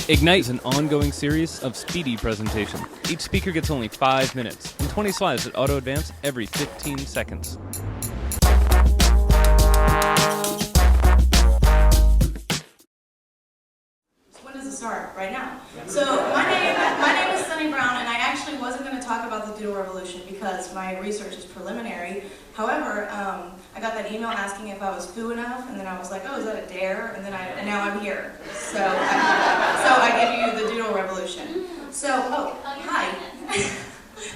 Ignite is an ongoing series of speedy presentations. Each speaker gets only 5 minutes, and 20 slides that auto-advance every 15 seconds. When does it start? Right now. So my name is Sunni Brown, and I actually wasn't going to talk about the Doodle Revolution because my research is preliminary. However, I got that email asking if I was foo enough, and then I was like, oh, is that a dare? And now I'm here. So I give you the Doodle Revolution. So, oh, hi.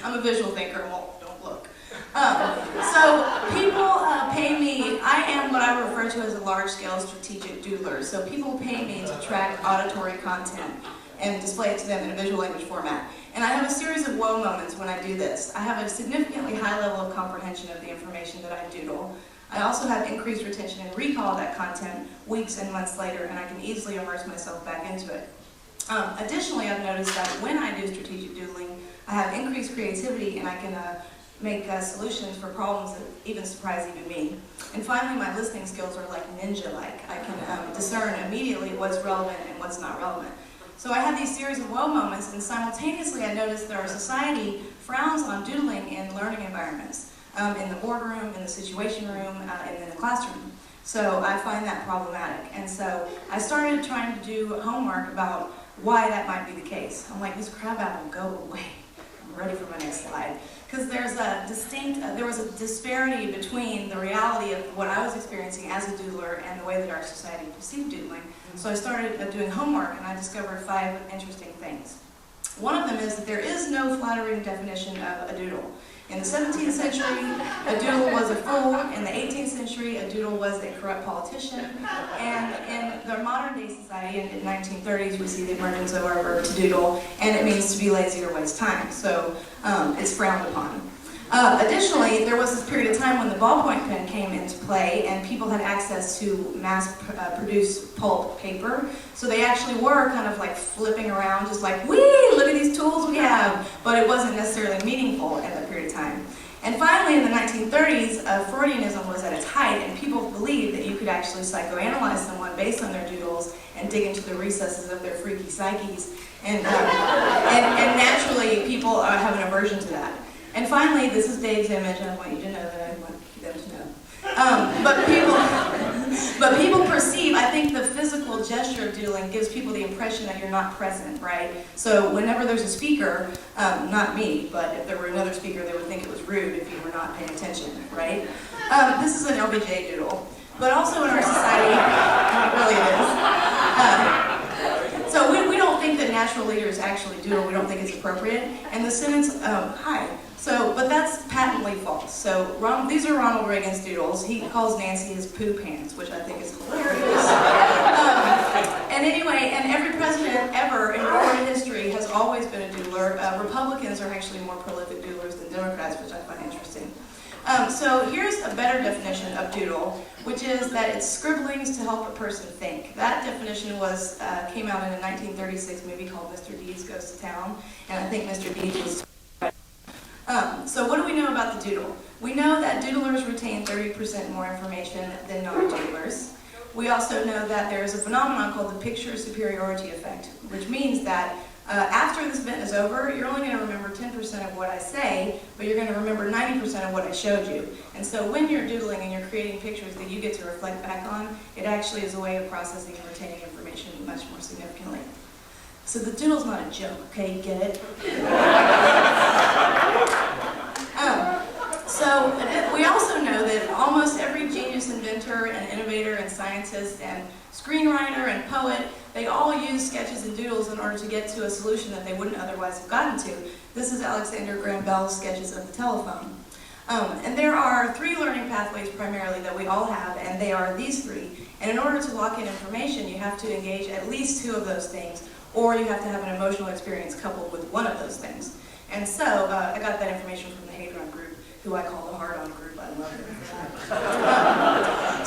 I'm a visual thinker. Well, don't look. So people pay me. I am what I refer to as a large-scale strategic doodler. So people pay me to track auditory content and display it to them in a visual language format. And I have a series of whoa moments when I do this. I have a significantly high level of comprehension of the information that I doodle. I also have increased retention and recall of that content weeks and months later, and I can easily immerse myself back into it. Additionally, I've noticed that when I do strategic doodling, I have increased creativity and I can make solutions for problems that even surprise even me. And finally, my listening skills are like ninja-like. I can discern immediately what's relevant and what's not relevant. So I have these series of whoa moments, and simultaneously I notice that our society frowns on doodling in learning environments, in the boardroom, in the situation room, and in the classroom. So I find that problematic. And so I started trying to do homework about why that might be the case. I'm like, this crabapple, go away. I'm ready for my next slide. Because there was a disparity between the reality of what I was experiencing as a doodler and the way that our society perceived doodling. So I started doing homework, and I discovered 5 interesting things. One of them is that there is no flattering definition of a doodle. In the 17th century, a doodle was a fool. In the 18th century, a doodle was a corrupt politician. And in the modern day society, in the 1930s, we see the emergence of our verb to doodle, and it means to be lazy or waste time. So it's frowned upon. Additionally, there was this period of time when the ballpoint pen came into play and people had access to mass-produced pulp paper. So they actually were kind of like flipping around, just like, whee, look at these tools we have. But it wasn't necessarily meaningful at that period of time. And finally, in the 1930s, Freudianism was at its height, and people believed that you could actually psychoanalyze someone based on their doodles and dig into the recesses of their freaky psyches. And naturally, people have an aversion to that. And finally, this is Dave's image, and I want you to know that I want them to know. But people perceive, I think the physical gesture of doodling gives people the impression that you're not present, right? So whenever there's a speaker, not me, but if there were another speaker, they would think it was rude if you were not paying attention, right? This is an LBJ doodle. But also in our society, it really is. So we don't think that natural leaders actually doodle. We don't think it's appropriate. And the sentence, hi. But that's patently false. So these are Ronald Reagan's doodles. He calls Nancy his poo pants, which I think is hilarious. And anyway, and every president ever in recorded history has always been a doodler. Republicans are actually more prolific doodlers than Democrats, which I find interesting. So here's a better definition of doodle, which is that it's scribblings to help a person think. That definition came out in a 1936 movie called Mr. Deeds Goes to Town, and I think Mr. Deeds was. So what do we know about the doodle? We know that doodlers retain 30% more information than non-doodlers. We also know that there is a phenomenon called the picture superiority effect, which means that after this event is over, you're only going to remember 10% of what I say, but you're going to remember 90% of what I showed you. And so when you're doodling and you're creating pictures that you get to reflect back on, it actually is a way of processing and retaining information much more significantly. So the doodle's not a joke, okay? Get it? So we also know that almost every genius inventor and innovator and scientist and screenwriter and poet, they all use sketches and doodles in order to get to a solution that they wouldn't otherwise have gotten to. This is Alexander Graham Bell's sketches of the telephone. And there are 3 learning pathways primarily that we all have, and they are these 3. And in order to lock in information, you have to engage at least 2 of those things, or you have to have an emotional experience coupled with one of those things. And so I got that information from the Hadron group, who I call the hard-on group. I love it.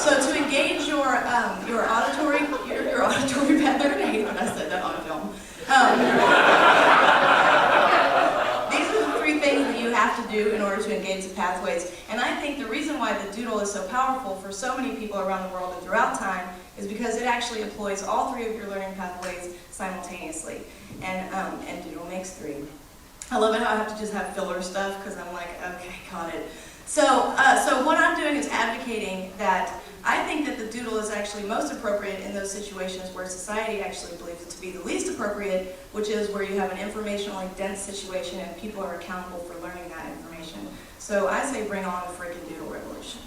So to engage your auditory path, they're gonna hate that I said that on film. These are the 3 things that you have to do in order to engage the pathways. And I think the reason why the doodle is so powerful for so many people around the world and throughout time is because it actually employs all three of your learning pathways simultaneously, and Doodle makes three. I love it how I have to just have filler stuff because I'm like, okay, got it. So what I'm doing is advocating that I think that the doodle is actually most appropriate in those situations where society actually believes it to be the least appropriate, which is where you have an informationally dense situation and people are accountable for learning that information. So I say bring on the freaking Doodle Revolution.